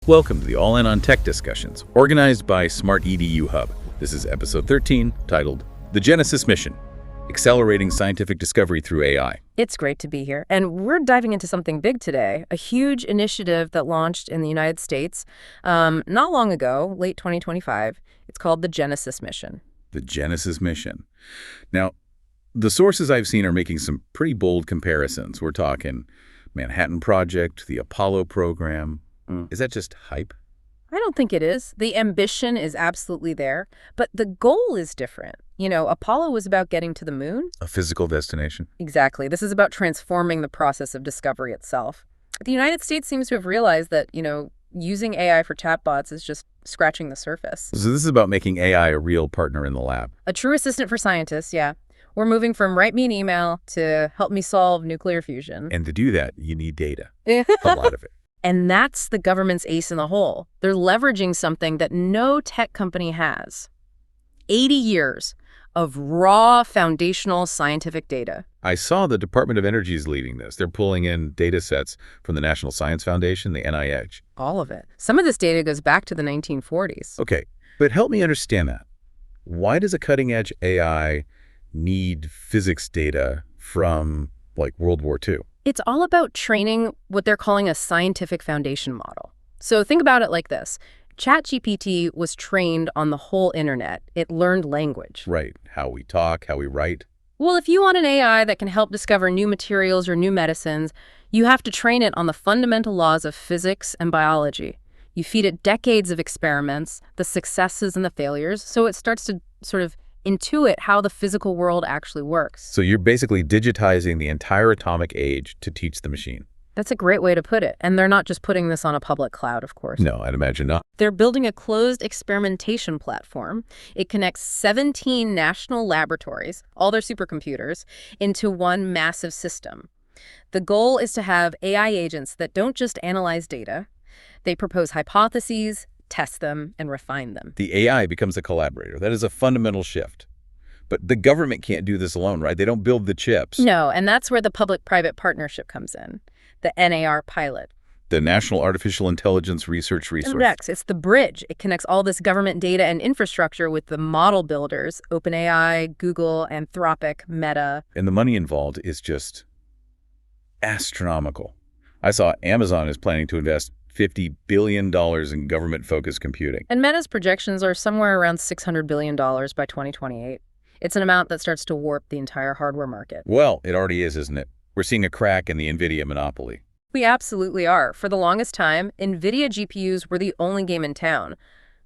Welcome to the All In on Tech discussions, organized by Smart-EDU Hub. This is episode 13, titled The Genesis Mission, Accelerating Scientific Discovery Through AI. It's great to be here. And we're diving into something big today, a huge initiative that launched in the United States not long ago, late 2025. It's called the Genesis Mission. The Genesis Mission. Now, the sources I've seen are making some pretty bold comparisons. We're talking Manhattan Project, the Apollo program. Is that just hype? I don't think it is. The ambition is absolutely there, but the goal is different. Apollo was about getting to the moon. A physical destination? Exactly. This is about transforming the process of discovery itself. The United States seems to have realized that, using AI for chatbots is just scratching the surface. So this is about making AI a real partner in the lab. A true assistant for scientists, yeah. We're moving from write me an email to help me solve nuclear fusion. And to do that, you need data. A lot of it. And that's the government's ace in the hole. They're leveraging something that no tech company has. 80 years of raw foundational scientific data. I saw the Department of Energy is leading this. They're pulling in data sets from the National Science Foundation, the NIH. All of it. Some of this data goes back to the 1940s. Okay, but help me understand that. Why does a cutting-edge AI need physics data from, World War II? It's all about training what they're calling a scientific foundation model. So think about it like this. ChatGPT was trained on the whole internet. It learned language. Right. How we talk, how we write. Well, if you want an AI that can help discover new materials or new medicines, you have to train it on the fundamental laws of physics and biology. You feed it decades of experiments, the successes and the failures, so it starts to sort of intuit how the physical world actually works. So you're basically digitizing the entire atomic age to teach the machine. That's a great way to put it. And they're not just putting this on a public cloud, of course. No, I'd imagine not. They're building a closed experimentation platform. It connects 17 national laboratories, all their supercomputers, into one massive system. The goal is to have AI agents that don't just analyze data. They propose hypotheses, test them, and refine them. The AI becomes a collaborator. That is a fundamental shift. But the government can't do this alone, right? They don't build the chips. No, and that's where the public-private partnership comes in, the NAR pilot. The National Artificial Intelligence Research Resource. Correct. It's the bridge. It connects all this government data and infrastructure with the model builders, OpenAI, Google, Anthropic, Meta. And the money involved is just astronomical. I saw Amazon is planning to invest $50 billion in government-focused computing. And Meta's projections are somewhere around $600 billion by 2028. It's an amount that starts to warp the entire hardware market. Well, it already is, isn't it? We're seeing a crack in the Nvidia monopoly. We absolutely are. For the longest time, Nvidia GPUs were the only game in town.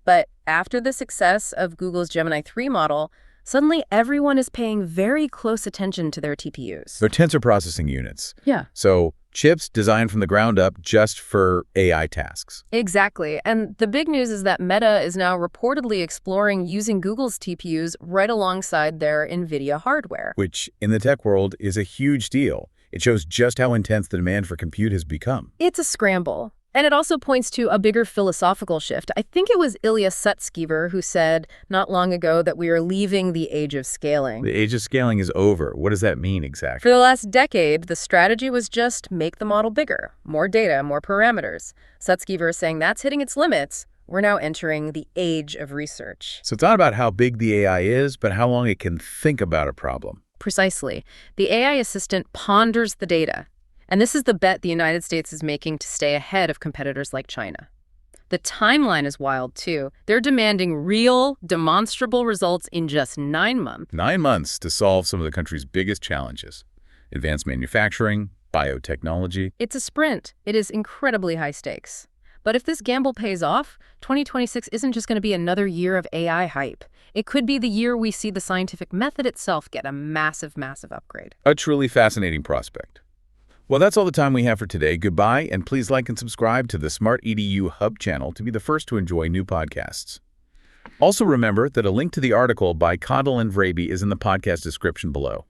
But after the success of Google's Gemini 3 model, suddenly everyone is paying very close attention to their TPUs. They're tensor processing units. Yeah. So chips designed from the ground up just for AI tasks. Exactly. And the big news is that Meta is now reportedly exploring using Google's TPUs right alongside their Nvidia hardware. Which, in the tech world, is a huge deal. It shows just how intense the demand for compute has become. It's a scramble. And it also points to a bigger philosophical shift. I think it was Ilya Sutskever who said not long ago that we are leaving the age of scaling. The age of scaling is over. What does that mean exactly? For the last decade, the strategy was just make the model bigger. More data, more parameters. Sutskever is saying that's hitting its limits. We're now entering the age of research. So it's not about how big the AI is, but how long it can think about a problem. Precisely. The AI assistant ponders the data. And this is the bet the United States is making to stay ahead of competitors like China. The timeline is wild, too. They're demanding real, demonstrable results in just 9 months. 9 months to solve some of the country's biggest challenges. Advanced manufacturing, biotechnology. It's a sprint. It is incredibly high stakes. But if this gamble pays off, 2026 isn't just going to be another year of AI hype. It could be the year we see the scientific method itself get a massive, massive upgrade. A truly fascinating prospect. Well, that's all the time we have for today. Goodbye, and please like and subscribe to the Smart-EDU Hub channel to be the first to enjoy new podcasts. Also remember that a link to the article by Cottle and Vraby is in the podcast description below.